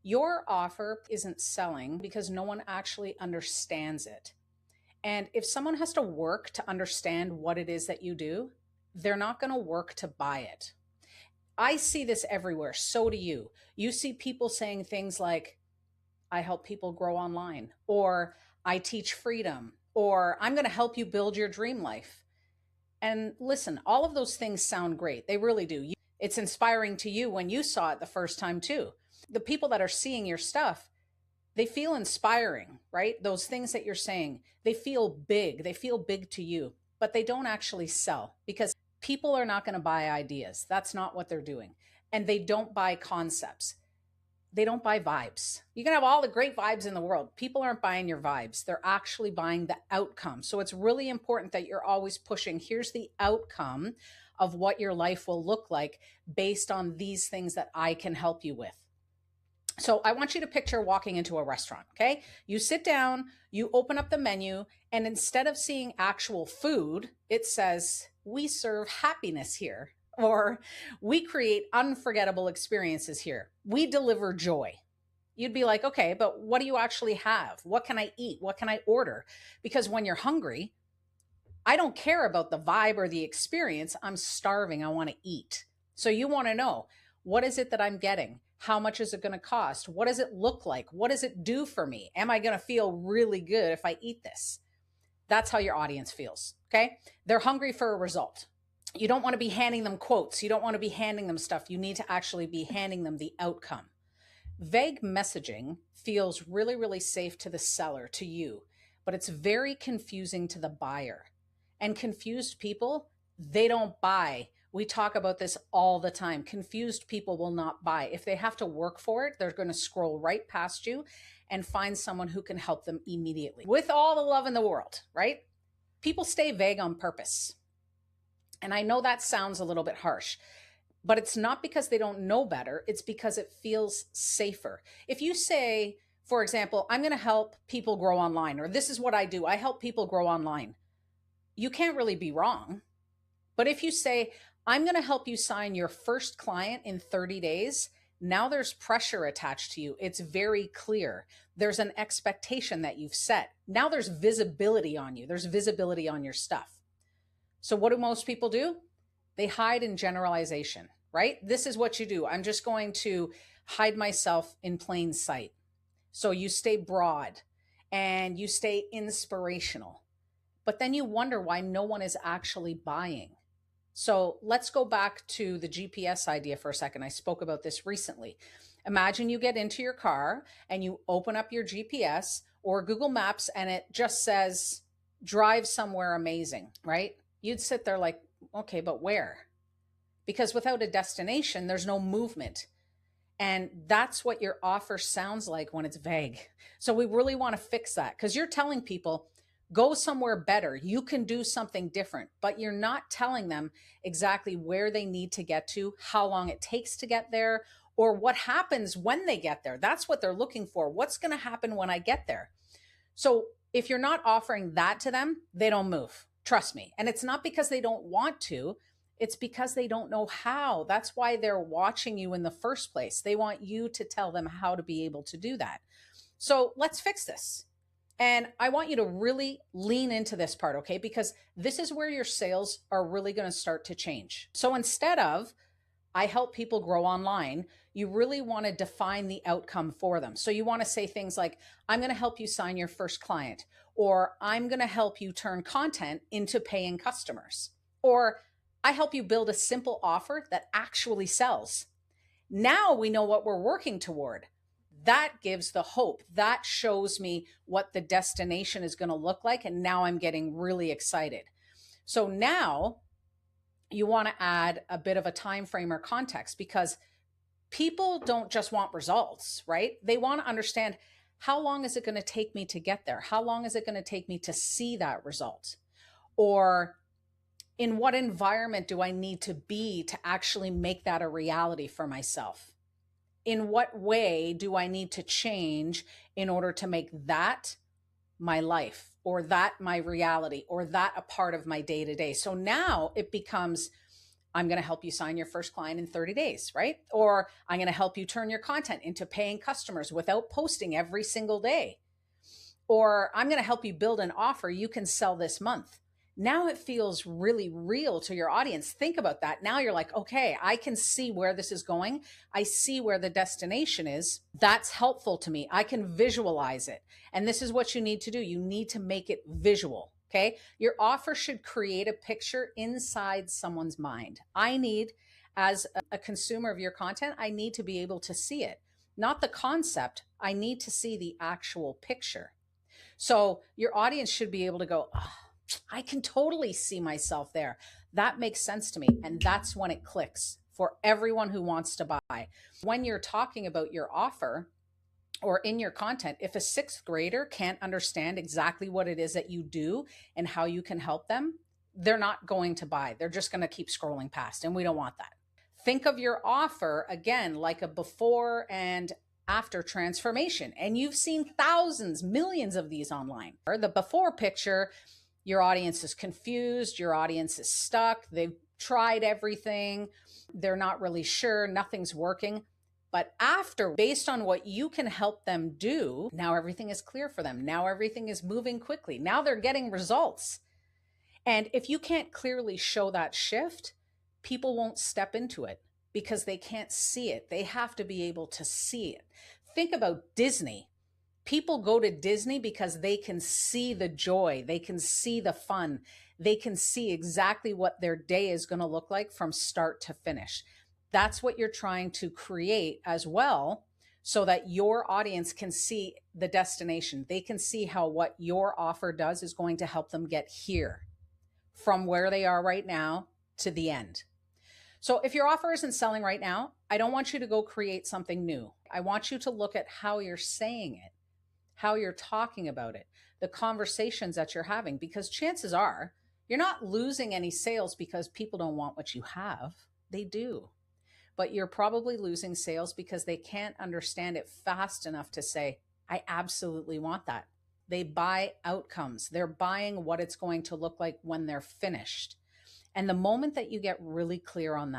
Your offer isn't selling because no one actually understands it. And if someone has to work to understand what it is that you do, they're not going to work to buy it. I see this everywhere. So do you. You see people saying things like, I help people grow online, or I teach freedom, or I'm going to help you build your dream life. And listen, all of those things sound great. They really do. It's inspiring to you when you saw it the first time, too. The people that are seeing your stuff, they feel inspiring, right? Those things that you're saying, they feel big. They feel big to you, but they don't actually sell because people are not going to buy ideas. That's not what they're doing. And they don't buy concepts. They don't buy vibes. You can have all the great vibes in the world. People aren't buying your vibes. They're actually buying the outcome. So it's really important that you're always pushing. Here's the outcome of what your life will look like based on these things that I can help you with. So I want you to picture walking into a restaurant, okay? You sit down, you open up the menu, and instead of seeing actual food, it says, we serve happiness here, or we create unforgettable experiences here. We deliver joy. You'd be like, okay, but what do you actually have? What can I eat? What can I order? Because when you're hungry, I don't care about the vibe or the experience. I'm starving. I want to eat. So you want to know, what is it that I'm getting? How much is it going to cost? What does it look like? What does it do for me? Am I going to feel really good if I eat this? That's how your audience feels. Okay. They're hungry for a result. You don't want to be handing them quotes. You don't want to be handing them stuff. You need to actually be handing them the outcome. Vague messaging feels really, really safe to the seller, to you, but it's very confusing to the buyer. And confused people, they don't buy. We talk about this all the time. Confused people will not buy. If they have to work for it, they're going to scroll right past you and find someone who can help them immediately. With all the love in the world, right? People stay vague on purpose. And I know that sounds a little bit harsh, but it's not because they don't know better. It's because it feels safer. If you say, for example, I'm going to help people grow online, or this is what I do, I help people grow online, you can't really be wrong. But if you say, I'm going to help you sign your first client in 30 days, now there's pressure attached to you. It's very clear. There's an expectation that you've set. Now there's visibility on you. There's visibility on your stuff. So what do most people do? They hide in generalization, right? This is what you do. I'm just going to hide myself in plain sight. So you stay broad and you stay inspirational, but then you wonder why no one is actually buying. So let's go back to the GPS idea for a second. I spoke about this recently. Imagine you get into your car and you open up your GPS or Google Maps and it just says, drive somewhere amazing, right? You'd sit there like, okay, but where? Because without a destination, there's no movement. And that's what your offer sounds like when it's vague. So we really want to fix that because you're telling people, go somewhere better. You can do something different, but you're not telling them exactly where they need to get to, how long it takes to get there, or what happens when they get there. That's what they're looking for. What's going to happen when I get there? So if you're not offering that to them, they don't move. Trust me. And it's not because they don't want to. It's because they don't know how. That's why they're watching you in the first place. They want you to tell them how to be able to do that. So let's fix this. And I want you to really lean into this part, okay? Because this is where your sales are really going to start to change. So instead of, I help people grow online, you really want to define the outcome for them. So you want to say things like, I'm going to help you sign your first client, or I'm going to help you turn content into paying customers, or I help you build a simple offer that actually sells. Now we know what we're working toward. That gives the hope. That shows me what the destination is going to look like. And now I'm getting really excited. So now you want to add a bit of a time frame or context because people don't just want results, right? They want to understand, how long is it going to take me to get there? How long is it going to take me to see that result? Or in what environment do I need to be to actually make that a reality for myself? In what way do I need to change in order to make that my life, or that my reality, or that a part of my day-to-day? So now it becomes I'm going to help you sign your first client in 30 days, right? Or I'm going to help you turn your content into paying customers without posting every single day. Or I'm going to help you build an offer you can sell this month. Now it feels really real to your audience. Think about that. Now you're like, okay, I can see where this is going. I see where the destination is. That's helpful to me. I can visualize it. And this is what you need to do. You need to make it visual. Okay. Your offer should create a picture inside someone's mind. I need, as a consumer of your content, I need to be able to see it, not the concept. I need to see the actual picture. So your audience should be able to go, oh, I can totally see myself there. That makes sense to me. And that's when it clicks for everyone who wants to buy. When you're talking about your offer or in your content, if a sixth grader can't understand exactly what it is that you do and how you can help them, they're not going to buy. They're just going to keep scrolling past, and we don't want that. Think of your offer again like a before and after transformation. And you've seen thousands, millions of these online. The before picture, your audience is confused, your audience is stuck, they've tried everything, they're not really sure, nothing's working. But after, based on what you can help them do, now everything is clear for them. Now everything is moving quickly. Now they're getting results. And if you can't clearly show that shift, people won't step into it because they can't see it. They have to be able to see it. Think about Disney. People go to Disney because they can see the joy, they can see the fun, they can see exactly what their day is going to look like from start to finish. That's what you're trying to create as well, so that your audience can see the destination. They can see how what your offer does is going to help them get here from where they are right now to the end. So if your offer isn't selling right now, I don't want you to go create something new. I want you to look at how you're saying it, how you're talking about it, the conversations that you're having, because chances are you're not losing any sales because people don't want what you have. They do. But you're probably losing sales because they can't understand it fast enough to say, I absolutely want that. They buy outcomes. They're buying what it's going to look like when they're finished. And the moment that you get really clear on that,